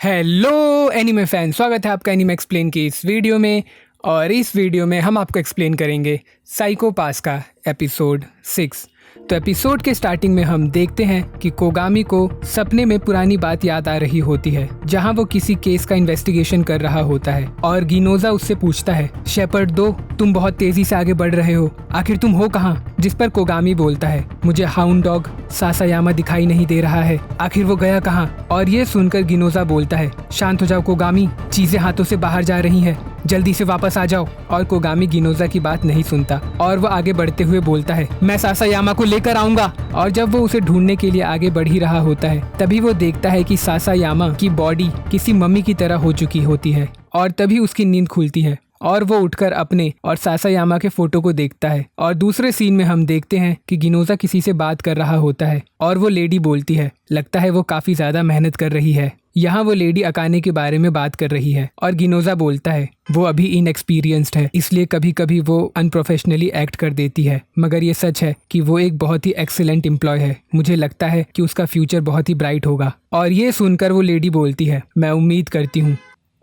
Hello anime fan, स्वागत है आपका एनीमे एक्सप्लेन की इस वीडियो में। और इस वीडियो में हम आपको एक्सप्लेन करेंगे साइको पास का एपिसोड 6। तो एपिसोड के स्टार्टिंग में हम देखते हैं कि कोगामी को सपने में पुरानी बात याद आ रही होती है, जहां वो किसी केस का इन्वेस्टिगेशन कर रहा होता है। और गिनोजा उससे पूछता है, शेपर्ड दो, तुम बहुत तेजी से आगे बढ़ रहे हो, आखिर तुम हो कहाँ? जिस पर कोगामी बोलता है, मुझे हाउंड डॉग सासायामा दिखाई नहीं दे रहा है, आखिर वो गया कहाँ? और ये सुनकर गिनोजा बोलता है, शांत हो जाओ कोगामी, चीजें हाथों से बाहर जा रही हैं, जल्दी से वापस आ जाओ। और कोगामी गिनोजा की बात नहीं सुनता और वो आगे बढ़ते हुए बोलता है, मैं सासायामा को लेकर आऊंगा। और जब वो उसे ढूंढने के लिए आगे बढ़ ही रहा होता है, तभी वो देखता है कि सासायामा की बॉडी किसी मम्मी की तरह हो चुकी होती है। और तभी उसकी नींद खुलती है और वो उठकर अपने और सासायामा के फोटो को देखता है। और दूसरे सीन में हम देखते हैं कि गिनोजा किसी से बात कर रहा होता है और वो लेडी बोलती है, लगता है वो काफी ज्यादा मेहनत कर रही है। यहाँ वो लेडी अकाने के बारे में बात कर रही है और गिनोजा बोलता है, वो अभी इनएक्सपीरियंस्ड है, इसलिए कभी कभी वो अनप्रोफेशनली एक्ट कर देती है, मगर ये सच है कि वो एक बहुत ही एक्सीलेंट एम्प्लॉय है। मुझे लगता है कि उसका फ्यूचर बहुत ही ब्राइट होगा। और ये सुनकर वो लेडी बोलती है, मैं उम्मीद करती हूँ।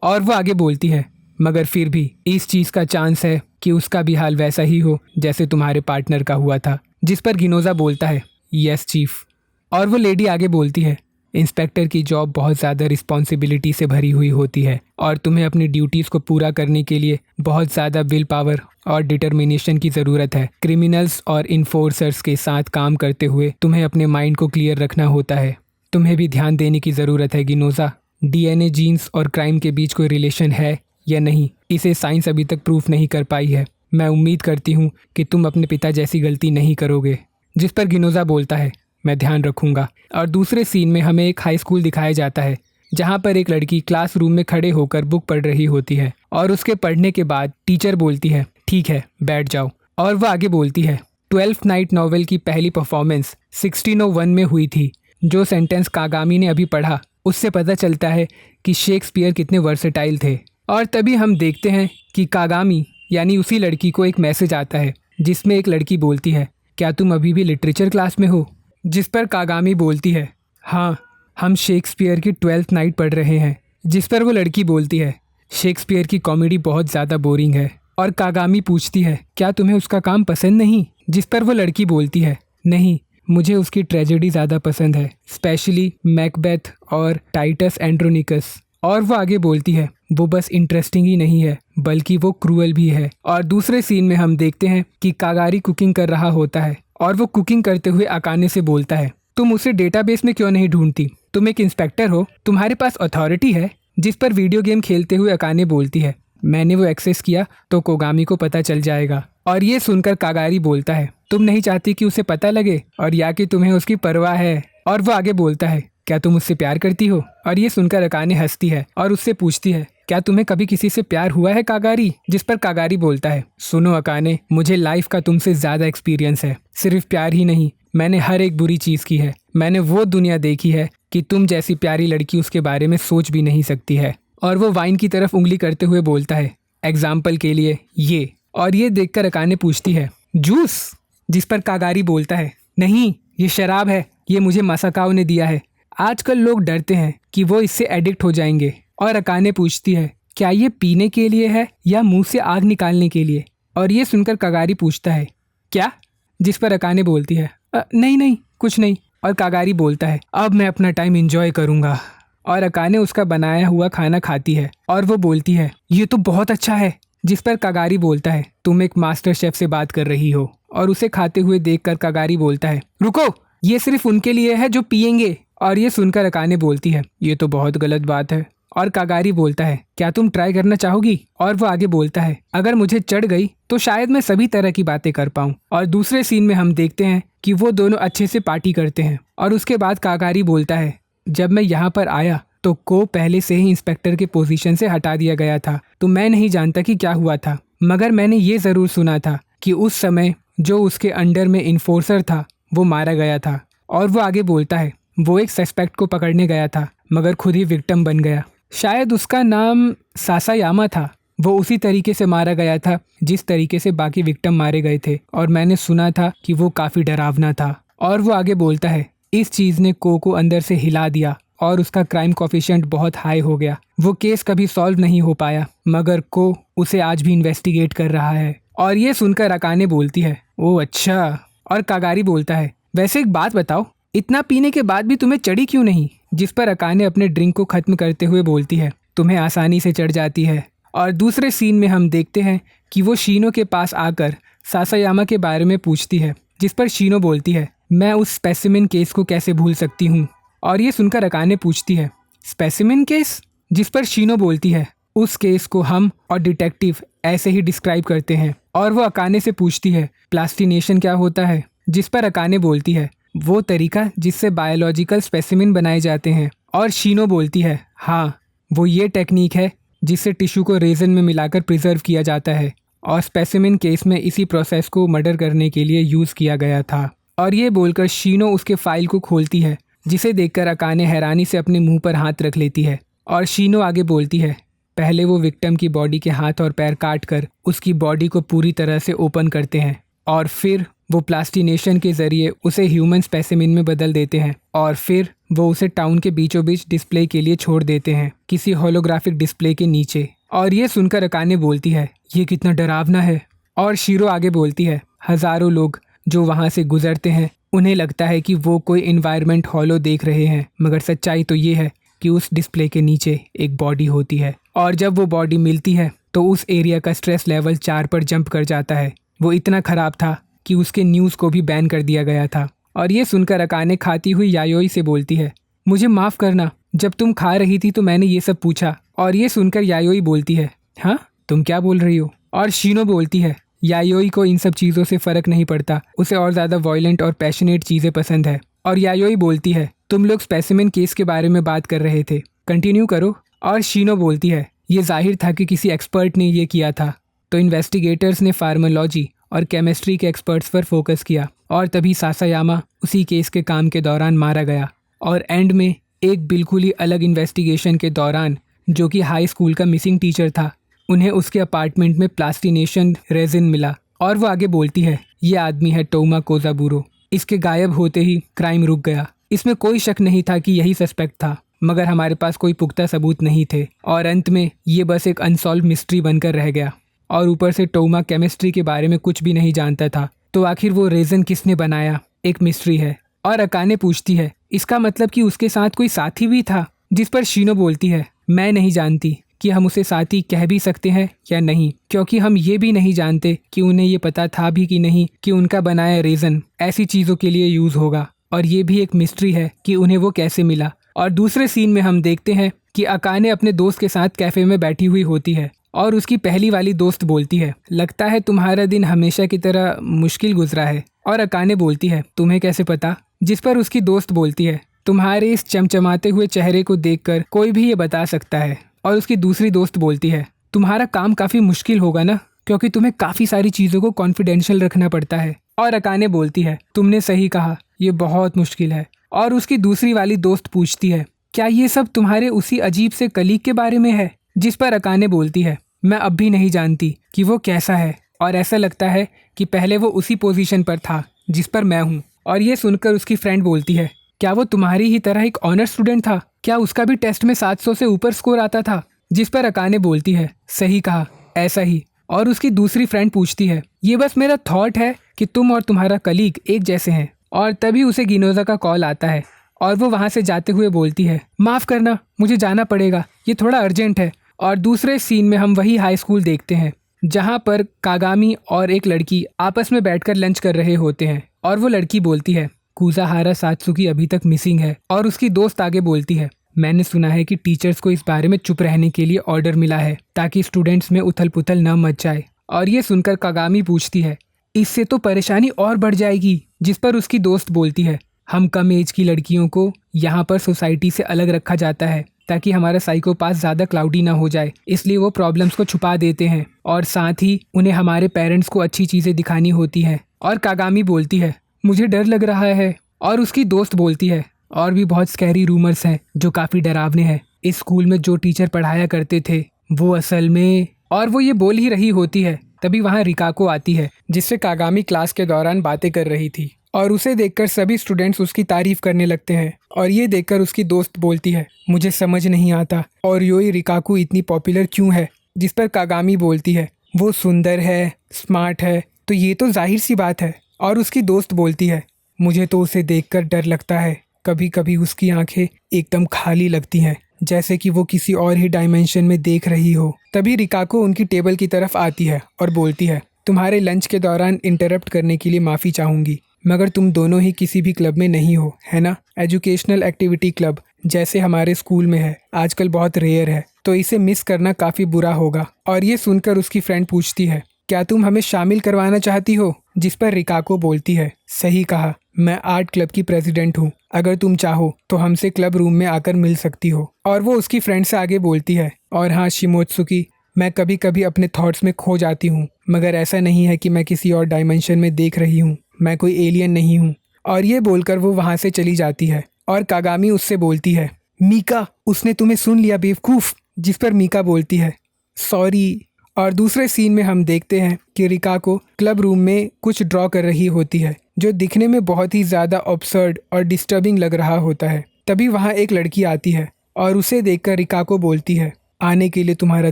और वो आगे बोलती है, मगर फिर भी इस चीज का चांस है कि उसका भी हाल वैसा ही हो जैसे तुम्हारे पार्टनर का हुआ था। जिस पर गिनोजा बोलता है, यस चीफ। और वो लेडी आगे बोलती है, इंस्पेक्टर की जॉब बहुत ज़्यादा रिस्पॉन्सिबिलिटी से भरी हुई होती है और तुम्हें अपनी ड्यूटीज़ को पूरा करने के लिए बहुत ज़्यादा विल पावर और डिटर्मिनेशन की ज़रूरत है। क्रिमिनल्स और इन्फोर्सर्स के साथ काम करते हुए तुम्हें अपने माइंड को क्लियर रखना होता है। तुम्हें भी ध्यान देने की ज़रूरत है गिनोजा। डीएनए जीन्स और क्राइम के बीच कोई रिलेशन है या नहीं, इसे साइंस अभी तक प्रूफ नहीं कर पाई है। मैं उम्मीद करती हूँ कि तुम अपने पिता जैसी गलती नहीं करोगे। जिस पर गिनोजा बोलता है, मैं ध्यान रखूंगा। और दूसरे सीन में हमें एक हाई स्कूल दिखाया जाता है, जहां पर एक लड़की क्लासरूम में खड़े होकर बुक पढ़ रही होती है और उसके पढ़ने के बाद टीचर बोलती है, ठीक है बैठ जाओ। और वह आगे बोलती है, 12th नाइट नॉवेल की पहली परफॉर्मेंस 1601 में हुई थी। जो सेंटेंस कागामी ने अभी पढ़ा, उससे पता चलता है कि शेक्सपियर कितने वर्सेटाइल थे। और तभी हम देखते हैं कि कागामी यानी उसी लड़की को एक मैसेज आता है, जिसमें एक लड़की बोलती है, क्या तुम अभी भी लिटरेचर क्लास में हो? जिस पर कागामी बोलती है, हाँ हम शेक्सपियर की 12th नाइट पढ़ रहे हैं। जिस पर वो लड़की बोलती है, शेक्सपियर की कॉमेडी बहुत ज़्यादा बोरिंग है। और कागामी पूछती है, क्या तुम्हें उसका काम पसंद नहीं? जिस पर वो लड़की बोलती है, नहीं मुझे उसकी ट्रेजेडी ज़्यादा पसंद है, स्पेशली मैकबेथ और टाइटस एंड्रोनिकस। और वो आगे बोलती है, वो बस इंटरेस्टिंग ही नहीं है बल्कि वो क्रूअल भी है। और दूसरे सीन में हम देखते हैं कि कागारी कुकिंग कर रहा होता है और वो कुकिंग करते हुए अकाने से बोलता है, तुम उसे डेटाबेस में क्यों नहीं ढूंढती? तुम एक इंस्पेक्टर हो, तुम्हारे पास अथॉरिटी है। जिस पर वीडियो गेम खेलते हुए अकाने बोलती है, मैंने वो एक्सेस किया तो कोगामी को पता चल जाएगा। और ये सुनकर कागारी बोलता है, तुम नहीं चाहती कि उसे पता लगे और या कि तुम्हें उसकी परवाह है? और वो आगे बोलता है, क्या तुम उससे प्यार करती हो? और ये सुनकर अकाने हंसती है और उससे पूछती है, क्या तुम्हें कभी किसी से प्यार हुआ है कागारी? जिस पर कागारी बोलता है, सुनो अकाने, मुझे लाइफ का तुमसे ज्यादा एक्सपीरियंस है। सिर्फ प्यार ही नहीं, मैंने हर एक बुरी चीज की है। मैंने वो दुनिया देखी है कि तुम जैसी प्यारी लड़की उसके बारे में सोच भी नहीं सकती है। और वो वाइन की तरफ उंगली करते हुए बोलता है, एग्जाम्पल के लिए ये। और ये देखकर अकाने पूछती है, जूस? जिस पर कागारी बोलता है, नहीं ये शराब है, ये मुझे मासाकाओ ने दिया है। आजकल लोग डरते हैं कि वो इससे एडिक्ट हो जाएंगे। और अकाने पूछती है, क्या ये पीने के लिए है या मुंह से आग निकालने के लिए? और ये सुनकर कागारी पूछता है, क्या? जिस पर अकाने बोलती है, नहीं नहीं कुछ नहीं। और कागारी बोलता है, अब मैं अपना टाइम एंजॉय करूंगा। और अकाने उसका बनाया हुआ खाना खाती है और वो बोलती है, ये तो बहुत अच्छा है। जिस पर कागारी बोलता है, तुम एक मास्टर शेफ से बात कर रही हो। और उसे खाते हुए देखकर कागारी बोलता है, रुको, ये सिर्फ उनके लिए है जो पियेंगे। और ये सुनकर अकाने बोलती है, ये तो बहुत गलत बात है। और कागारी बोलता है, क्या तुम ट्राई करना चाहोगी? और वो आगे बोलता है, अगर मुझे चढ़ गई तो शायद मैं सभी तरह की बातें कर पाऊं। और दूसरे सीन में हम देखते हैं कि वो दोनों अच्छे से पार्टी करते हैं। और उसके बाद कागारी बोलता है, जब मैं यहाँ पर आया तो को पहले से ही इंस्पेक्टर के पोजीशन से हटा दिया गया था, तो मैं नहीं जानता कि क्या हुआ था, मगर मैंने ये जरूर सुना था कि उस समय जो उसके अंडर में इन्फोर्सर था वो मारा गया था। और वो आगे बोलता है, वो एक सस्पेक्ट को पकड़ने गया था मगर खुद ही विक्टिम बन गया। शायद उसका नाम सासायामा था। वो उसी तरीके से मारा गया था जिस तरीके से बाकी विक्टिम मारे गए थे और मैंने सुना था कि वो काफ़ी डरावना था। और वो आगे बोलता है, इस चीज़ ने को अंदर से हिला दिया और उसका क्राइम कोफिशिएंट बहुत हाई हो गया। वो केस कभी सॉल्व नहीं हो पाया, मगर को उसे आज भी इन्वेस्टिगेट कर रहा है। और ये सुनकर अकाने बोलती है, ओह अच्छा। और कागारी बोलता है, वैसे एक बात बताओ, इतना पीने के बाद भी तुम्हें चढ़ी क्यों नहीं? जिस पर अकाने अपने ड्रिंक को खत्म करते हुए बोलती है, तुम्हें आसानी से चढ़ जाती है। और दूसरे सीन में हम देखते हैं कि वो शीनो के पास आकर सासायामा के बारे में पूछती है, जिस पर शीनो बोलती है, मैं उस स्पेसिमिन केस को कैसे भूल सकती हूँ। और ये सुनकर अकाने पूछती है, स्पेसिमिन केस? जिस पर शीनो बोलती है, उस केस को हम और डिटेक्टिव ऐसे ही डिस्क्राइब करते हैं। और वो अकाने से पूछती है, प्लास्टिनेशन क्या होता है? जिस पर अकाने बोलती है, वो तरीका जिससे बायोलॉजिकल स्पेसिमिन बनाए जाते हैं। और शीनो बोलती है, हाँ, वो ये टेक्निक है जिससे टिश्यू को रेजन में मिलाकर प्रिजर्व किया जाता है। और स्पेसिमिन केस में इसी प्रोसेस को मर्डर करने के लिए यूज़ किया गया था। और ये बोलकर शीनो उसके फाइल को खोलती है, जिसे देखकर अकाने हैरानी से अपने मुंह पर हाथ रख लेती है। और शीनो आगे बोलती है, पहले वो विक्टिम की बॉडी के हाथ और पैर काट कर उसकी बॉडी को पूरी तरह से ओपन करते हैं और फिर वो प्लास्टिनेशन के जरिए उसे ह्यूमन स्पेसिमिन में बदल देते हैं। और फिर वो उसे टाउन के बीचों बीच डिस्प्ले के लिए छोड़ देते हैं, किसी होलोग्राफिक डिस्प्ले के नीचे। और ये सुनकर अकाने बोलती है, ये कितना डरावना है। और शीरो आगे बोलती है, हजारों लोग जो वहाँ से गुजरते हैं उन्हें लगता है कि वो कोई इन्वायरमेंट हॉलो देख रहे हैं, मगर सच्चाई तो ये है कि उस डिस्प्ले के नीचे एक बॉडी होती है। और जब वो बॉडी मिलती है तो उस एरिया का स्ट्रेस लेवल 4 पर जंप कर जाता है। वो इतना खराब था कि उसके न्यूज़ को भी बैन कर दिया गया था। और ये सुनकर अकाने खाती हुई यायोई से बोलती है, मुझे माफ़ करना, जब तुम खा रही थी तो मैंने ये सब पूछा। और ये सुनकर यायोई बोलती है, हाँ तुम क्या बोल रही हो? और शीनो बोलती है, यायोई को इन सब चीज़ों से फ़र्क नहीं पड़ता, उसे और ज़्यादा वॉयलेंट और पैशनेट चीज़ें पसंद है। और यायोई बोलती है, तुम लोग स्पेसिमिन केस के बारे में बात कर रहे थे, कंटिन्यू करो। और शीनो बोलती है, ये जाहिर था कि किसी एक्सपर्ट ने ये किया था, तो इन्वेस्टिगेटर्स ने फार्मालॉजी और केमिस्ट्री के एक्सपर्ट्स पर फोकस किया और तभी सासायामा उसी केस के काम के दौरान मारा गया। और एंड में एक बिल्कुल ही अलग इन्वेस्टिगेशन के दौरान, जो कि हाई स्कूल का मिसिंग टीचर था, उन्हें उसके अपार्टमेंट में प्लास्टिनेशन रेजिन मिला। और वो आगे बोलती है, ये आदमी है टोमा कोजाबुरो। इसके गायब होते ही क्राइम रुक गया। इसमें कोई शक नहीं था कि यही सस्पेक्ट था, मगर हमारे पास कोई पुख्ता सबूत नहीं थे और अंत में ये बस एक अनसॉल्व मिस्ट्री बनकर रह गया। और ऊपर से टोमा केमिस्ट्री के बारे में कुछ भी नहीं जानता था, तो आखिर वो रेजन किसने बनाया, एक मिस्ट्री है। और अकाने पूछती है, इसका मतलब कि उसके साथ कोई साथी भी था? जिस पर शीनो बोलती है, मैं नहीं जानती कि हम उसे साथी कह भी सकते हैं या नहीं, क्योंकि हम ये भी नहीं जानते कि उन्हें ये पता था भी कि नहीं कि उनका बनाया रेजन ऐसी चीज़ों के लिए यूज़ होगा। और ये भी एक मिस्ट्री है कि उन्हें वो कैसे मिला। और दूसरे सीन में हम देखते हैं कि अकाने अपने दोस्त के साथ कैफ़े में बैठी हुई होती है और उसकी पहली वाली दोस्त बोलती है, लगता है तुम्हारा दिन हमेशा की तरह मुश्किल गुजरा है। और अकाने बोलती है, तुम्हें कैसे पता? जिस पर उसकी दोस्त बोलती है, तुम्हारे इस चमचमाते हुए चेहरे को देखकर कोई भी ये बता सकता है। और उसकी दूसरी दोस्त बोलती है, तुम्हारा काम काफ़ी मुश्किल होगा ना, क्योंकि तुम्हें काफ़ी सारी चीज़ों को कॉन्फिडेंशियल रखना पड़ता है। और अकाने बोलती है, तुमने सही कहा, ये बहुत मुश्किल है। और उसकी दूसरी वाली दोस्त पूछती है, क्या ये सब तुम्हारे उसी अजीब से कलीग के बारे में है? जिस पर अकाने बोलती है, मैं अब भी नहीं जानती कि वो कैसा है, और ऐसा लगता है कि पहले वो उसी पोजीशन पर था जिस पर मैं हूँ। और ये सुनकर उसकी फ्रेंड बोलती है, क्या वो तुम्हारी ही तरह एक ऑनर स्टूडेंट था? क्या उसका भी टेस्ट में 700 से ऊपर स्कोर आता था? जिस पर अकाने बोलती है, सही कहा, ऐसा ही। और उसकी दूसरी फ्रेंड पूछती है, ये बस मेरा थॉट है कि तुम और तुम्हारा कलीग एक जैसे हैं। और तभी उसे गिनोजा का कॉल आता है और वो वहाँ से जाते हुए बोलती है, माफ़ करना, मुझे जाना पड़ेगा, ये थोड़ा अर्जेंट है। और दूसरे सीन में हम वही हाई स्कूल देखते हैं जहाँ पर कागामी और एक लड़की आपस में बैठकर लंच कर रहे होते हैं। और वो लड़की बोलती है, कुजाहारा सात्सुकी अभी तक मिसिंग है। और उसकी दोस्त आगे बोलती है, मैंने सुना है कि टीचर्स को इस बारे में चुप रहने के लिए ऑर्डर मिला है ताकि स्टूडेंट्स में उथल पुथल न मच जाए। और ये सुनकर कागामी पूछती है, इससे तो परेशानी और बढ़ जाएगी। जिस पर उसकी दोस्त बोलती है, हम कम एज की लड़कियों को यहाँ पर सोसाइटी से अलग रखा जाता है ताकि हमारा साइकोपाथ ज़्यादा क्लाउडी ना हो जाए, इसलिए वो प्रॉब्लम्स को छुपा देते हैं और साथ ही उन्हें हमारे पेरेंट्स को अच्छी चीज़ें दिखानी होती हैं। और कागामी बोलती है, मुझे डर लग रहा है। और उसकी दोस्त बोलती है, और भी बहुत स्कैरी रूमर्स हैं जो काफ़ी डरावने हैं। इस स्कूल में जो टीचर पढ़ाया करते थे वो असल में। और वो ये बोल ही रही होती है, तभी वहाँ रिकाको आती है जिससे कागामी क्लास के दौरान बातें कर रही थी। और उसे देखकर सभी स्टूडेंट्स उसकी तारीफ करने लगते हैं। और ये देखकर उसकी दोस्त बोलती है, मुझे समझ नहीं आता और योई रिकाकू इतनी पॉपुलर क्यों है। जिस पर कागामी बोलती है, वो सुंदर है, स्मार्ट है, तो ये तो जाहिर सी बात है। और उसकी दोस्त बोलती है, मुझे तो उसे देखकर डर लगता है। कभी कभी उसकी आंखें एकदम खाली लगती हैं, जैसे कि वो किसी और ही डायमेंशन में देख रही हो। तभी रिकाको उनकी टेबल की तरफ आती है और बोलती है, तुम्हारे लंच के दौरान इंटरप्ट करने के लिए माफ़ी चाहूँगी, मगर तुम दोनों ही किसी भी क्लब में नहीं हो, है ना? एजुकेशनल एक्टिविटी क्लब जैसे हमारे स्कूल में है, आजकल बहुत रेयर है, तो इसे मिस करना काफ़ी बुरा होगा। और ये सुनकर उसकी फ्रेंड पूछती है, क्या तुम हमें शामिल करवाना चाहती हो? जिस पर रिकाको बोलती है, सही कहा, मैं आर्ट क्लब की प्रेसिडेंट हूँ। अगर तुम चाहो तो हमसे क्लब रूम में आकर मिल सकती हो। और वो उसकी फ्रेंड से आगे बोलती है, और हाँ शिमोत्सुकी, मैं कभी कभी अपने थॉट्स में खो जाती हूँ, मगर ऐसा नहीं है कि मैं किसी और डायमेंशन में देख रही हूँ। मैं कोई एलियन नहीं हूँ। और ये बोलकर वो वहाँ से चली जाती है। और कागामी उससे बोलती है, मीका, उसने तुम्हें सुन लिया बेवकूफ़। जिस पर मीका बोलती है, सॉरी। और दूसरे सीन में हम देखते हैं कि रिकाको क्लब रूम में कुछ ड्रॉ कर रही होती है, जो दिखने में बहुत ही ज़्यादा ऑब्सर्ड और डिस्टर्बिंग लग रहा होता है। तभी वहाँ एक लड़की आती है और उसे देखकर रिकाको बोलती है, आने के लिए तुम्हारा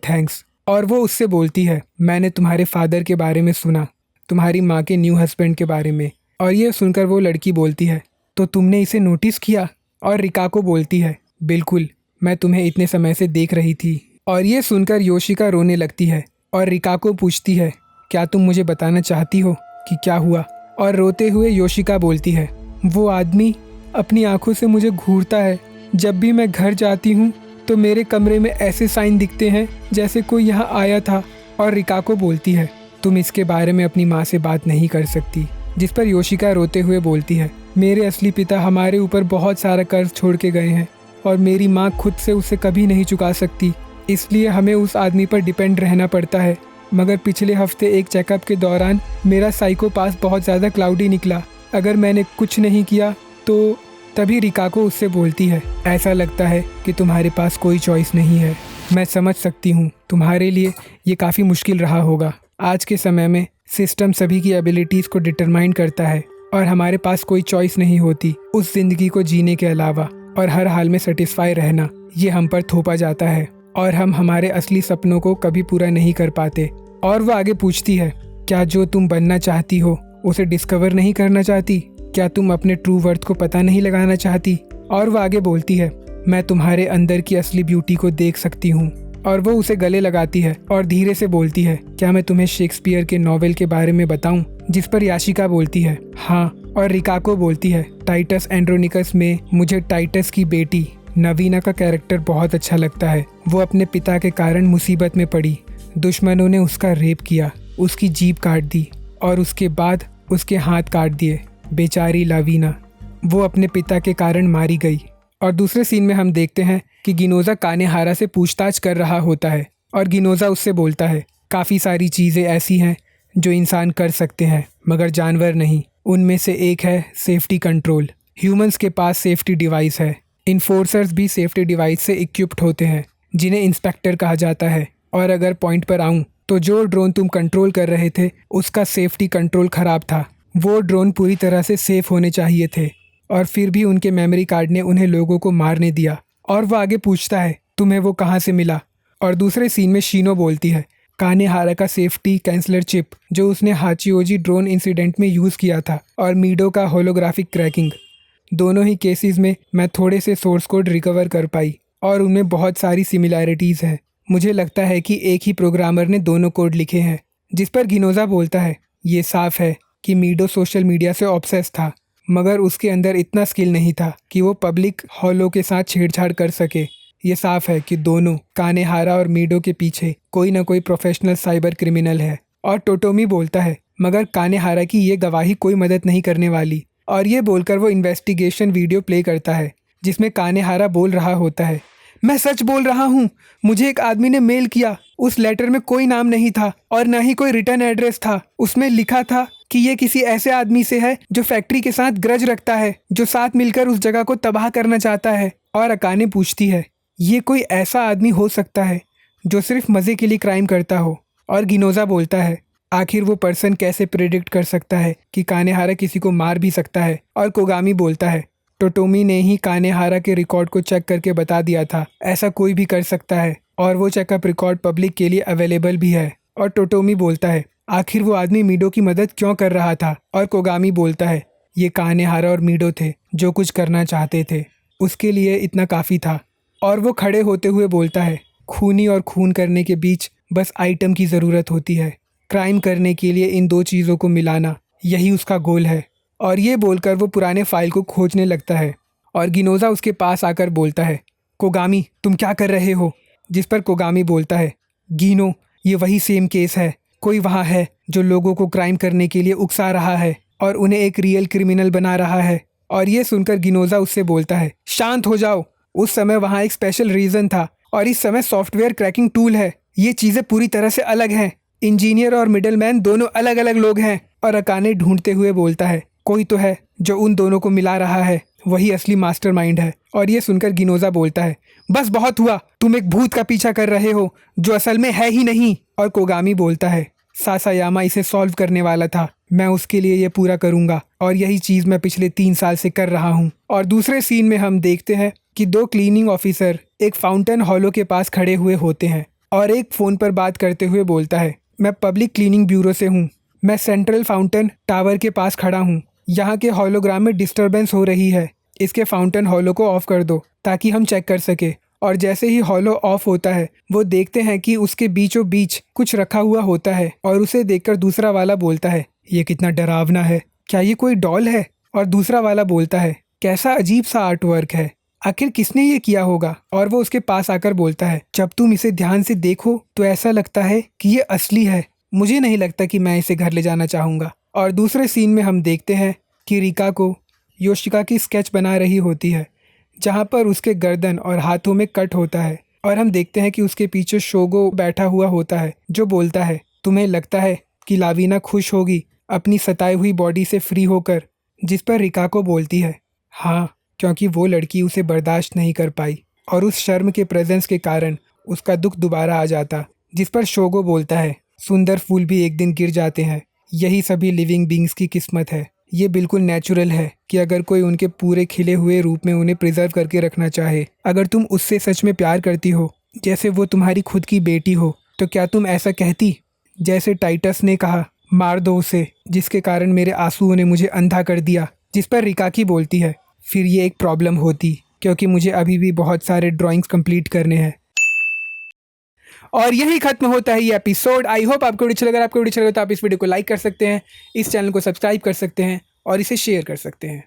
थैंक्स। और वो उससे बोलती है, मैंने तुम्हारे फादर के बारे में सुना, तुम्हारी माँ के न्यू हस्बैंड के बारे में। और ये सुनकर वो लड़की बोलती है, तो तुमने इसे नोटिस किया? और रिकाको बोलती है, बिल्कुल, मैं तुम्हें इतने समय से देख रही थी। और ये सुनकर योशिका रोने लगती है और रिकाको पूछती है, क्या तुम मुझे बताना चाहती हो कि क्या हुआ? और रोते हुए योशिका बोलती है, वो आदमी अपनी आंखों से मुझे घूरता है। जब भी मैं घर जाती हूँ तो मेरे कमरे में ऐसे साइन दिखते हैं जैसे कोई यहाँ आया था। और रिकाको बोलती है, तुम इसके बारे में अपनी माँ से बात नहीं कर सकती। जिस पर योशिका रोते हुए बोलती है, मेरे असली पिता हमारे ऊपर बहुत सारा कर्ज छोड़ के गए हैं और मेरी माँ खुद से उसे कभी नहीं चुका सकती, इसलिए हमें उस आदमी पर डिपेंड रहना पड़ता है। मगर पिछले हफ्ते एक चेकअप के दौरान मेरा साइको पास बहुत ज़्यादा क्लाउडी निकला। अगर मैंने कुछ नहीं किया तो। तभी रिकाको उससे बोलती है, ऐसा लगता है कि तुम्हारे पास कोई चॉइस नहीं है। मैं समझ सकती हूँ, तुम्हारे लिए ये काफ़ी मुश्किल रहा होगा। आज के समय में सिस्टम सभी की एबिलिटीज़ को डिटरमाइन करता है और हमारे पास कोई चॉइस नहीं होती उस ज़िंदगी को जीने के अलावा। और हर हाल में सेटिस्फाई रहना ये हम पर थोपा जाता है और हम हमारे असली सपनों को कभी पूरा नहीं कर पाते। और वो आगे पूछती है, क्या जो तुम बनना चाहती हो उसे डिस्कवर नहीं करना चाहती? क्या तुम अपने ट्रू वर्थ को पता नहीं लगाना चाहती? और वो आगे बोलती है, मैं तुम्हारे अंदर की असली ब्यूटी को देख सकती हूँ। और वो उसे गले लगाती है और धीरे से बोलती है, क्या मैं तुम्हें शेक्सपियर के नॉवेल के बारे में बताऊं? जिस पर याशिका बोलती है, हाँ। और रिकाको बोलती है, टाइटस एंड्रोनिकस में मुझे टाइटस की बेटी नवीना का कैरेक्टर बहुत अच्छा लगता है। वो अपने पिता के कारण मुसीबत में पड़ी, दुश्मनों ने उसका रेप किया, उसकी जीभ काट दी और उसके बाद उसके हाथ काट दिए। बेचारी लावीना, वो अपने पिता के कारण मारी गई। और दूसरे सीन में हम देखते हैं कि गिनोजा कानेहारा से पूछताछ कर रहा होता है और गिनोजा उससे बोलता है, काफ़ी सारी चीज़ें ऐसी हैं जो इंसान कर सकते हैं मगर जानवर नहीं। उनमें से एक है सेफ्टी कंट्रोल। ह्यूमंस के पास सेफ्टी डिवाइस है, इन्फोर्सर्स भी सेफ्टी डिवाइस से इक्विप्ड होते हैं जिन्हें इंस्पेक्टर कहा जाता है। और अगर पॉइंट पर आऊँ तो जो ड्रोन तुम कंट्रोल कर रहे थे उसका सेफ्टी कंट्रोल ख़राब था। वो ड्रोन पूरी तरह से सेफ होने चाहिए थे और फिर भी उनके मेमोरी कार्ड ने उन्हें लोगों को मारने दिया। और वो आगे पूछता है, तुम्हें वो कहाँ से मिला? और दूसरे सीन में शीनो बोलती है, कानेहारा का सेफ्टी कैंसलर चिप जो उसने हाचियोजी ड्रोन इंसिडेंट में यूज़ किया था, और मीडो का होलोग्राफिक क्रैकिंग। दोनों ही केसेस में मैं थोड़े से सोर्स कोड रिकवर कर पाई और उनमें बहुत सारी सिमिलैरिटीज़ हैं। मुझे लगता है कि एक ही प्रोग्रामर ने दोनों कोड लिखे हैं। जिस पर गिनोजा बोलता है, ये साफ है कि मीडो सोशल मीडिया से ऑब्सेस था, मगर उसके अंदर इतना स्किल नहीं था कि वो पब्लिक हॉलो के साथ छेड़छाड़ कर सके। ये साफ है कि दोनों कानेहारा और मीडो के पीछे कोई ना कोई प्रोफेशनल साइबर क्रिमिनल है। और टोटोमी बोलता है, मगर कानेहारा की ये गवाही कोई मदद नहीं करने वाली। और ये बोलकर वो इन्वेस्टिगेशन वीडियो प्ले करता है जिसमें कानेहारा बोल रहा होता है, मैं सच बोल रहा हूँ, मुझे एक आदमी ने मेल किया। उस लेटर में कोई नाम नहीं था और ना ही कोई रिटर्न एड्रेस था। उसमें लिखा था कि ये किसी ऐसे आदमी से है जो फैक्ट्री के साथ ग्रज रखता है, जो साथ मिलकर उस जगह को तबाह करना चाहता है। और अकाने पूछती है, ये कोई ऐसा आदमी हो सकता है जो सिर्फ मज़े के लिए क्राइम करता हो? और गिनोजा बोलता है, आखिर वो पर्सन कैसे प्रेडिक्ट कर सकता है कि कानेहारा किसी को मार भी सकता है। और कोगामी बोलता है टोटोमी ने ही कानेहारा के रिकॉर्ड को चेक करके बता दिया था, ऐसा कोई भी कर सकता है और वो चेकअप रिकॉर्ड पब्लिक के लिए अवेलेबल भी है। और टोटोमी बोलता है आखिर वो आदमी मीडो की मदद क्यों कर रहा था। और कोगामी बोलता है ये कानेहारा और मीडो थे जो कुछ करना चाहते थे, उसके लिए इतना काफ़ी था। और वो खड़े होते हुए बोलता है खूनी और खून करने के बीच बस आइटम की ज़रूरत होती है, क्राइम करने के लिए इन दो चीज़ों को मिलाना यही उसका गोल है। और ये बोलकर वो पुराने फाइल को खोजने लगता है और गिनोजा उसके पास आकर बोलता है कोगामी तुम क्या कर रहे हो। जिस पर कोगामी बोलता है गिनो ये वही सेम केस है, कोई वहाँ है जो लोगों को क्राइम करने के लिए उकसा रहा है और उन्हें एक रियल क्रिमिनल बना रहा है। और ये सुनकर गिनोजा उससे बोलता है शांत हो जाओ, उस समय वहाँ एक स्पेशल रीज़न था और इस समय सॉफ्टवेयर क्रैकिंग टूल है, ये चीज़ें पूरी तरह से अलग हैं। इंजीनियर और मिडलमैन दोनों अलग अलग लोग हैं। और अकाने ढूंढते हुए बोलता है कोई तो है जो उन दोनों को मिला रहा है, वही असली मास्टरमाइंड है। और ये सुनकर गिनोजा बोलता है बस बहुत हुआ, तुम एक भूत का पीछा कर रहे हो जो असल में है ही नहीं। और कोगामी बोलता है सासायामा इसे सॉल्व करने वाला था, मैं उसके लिए ये पूरा करूंगा और यही चीज़ मैं पिछले 3 साल से कर रहा हूँ। और दूसरे सीन में हम देखते हैं कि 2 क्लीनिंग ऑफिसर एक फाउंटेन हॉलो के पास खड़े हुए होते हैं और एक फ़ोन पर बात करते हुए बोलता है मैं पब्लिक क्लीनिंग ब्यूरो से हूँ, मैं सेंट्रल फाउंटेन टावर के पास खड़ा हूँ, यहाँ के हॉलोग्राम में डिस्टरबेंस हो रही है, इसके फाउंटेन हॉलो को ऑफ कर दो ताकि हम चेक कर सके। और जैसे ही हॉलो ऑफ होता है वो देखते हैं कि उसके बीचों बीच कुछ रखा हुआ होता है और उसे देखकर दूसरा वाला बोलता है ये कितना डरावना है, क्या ये कोई डॉल है। और दूसरा वाला बोलता है कैसा अजीब सा आर्ट वर्क है, आखिर किसने ये किया होगा। और वो उसके पास आकर बोलता है जब तुम इसे ध्यान से देखो तो ऐसा लगता है कि ये असली है, मुझे नहीं लगता कि मैं इसे घर ले जाना चाहूँगा। और दूसरे सीन में हम देखते हैं कि रिका को योशिका की स्केच बना रही होती है जहाँ पर उसके गर्दन और हाथों में कट होता है। और हम देखते हैं कि उसके पीछे शोगो बैठा हुआ होता है जो बोलता है तुम्हें लगता है कि लावीना खुश होगी अपनी सताई हुई बॉडी से फ्री होकर। जिस पर रिका को बोलती है हाँ, क्योंकि वो लड़की उसे बर्दाश्त नहीं कर पाई और उस शर्म के प्रेजेंस के कारण उसका दुख दोबारा आ जाता। जिस पर शोगो बोलता है सुंदर फूल भी एक दिन गिर जाते हैं, यही सभी लिविंग बींग्स की किस्मत है, ये बिल्कुल नेचुरल है कि अगर कोई उनके पूरे खिले हुए रूप में उन्हें प्रिजर्व करके रखना चाहे। अगर तुम उससे सच में प्यार करती हो जैसे वो तुम्हारी खुद की बेटी हो तो क्या तुम ऐसा कहती जैसे टाइटस ने कहा मार दो उसे जिसके कारण मेरे आंसुओं ने मुझे अंधा कर दिया। जिस पर रिकाकी बोलती है फिर ये एक प्रॉब्लम होती क्योंकि मुझे अभी भी बहुत सारे ड्राइंग्स कंप्लीट करने हैं। और यही खत्म होता है ये एपिसोड। आई होप आपको वीडियो अच्छा लगा। आपको वीडियो अच्छा लगा तो आप इस वीडियो को लाइक कर सकते हैं, इस चैनल को सब्सक्राइब कर सकते हैं और इसे शेयर कर सकते हैं।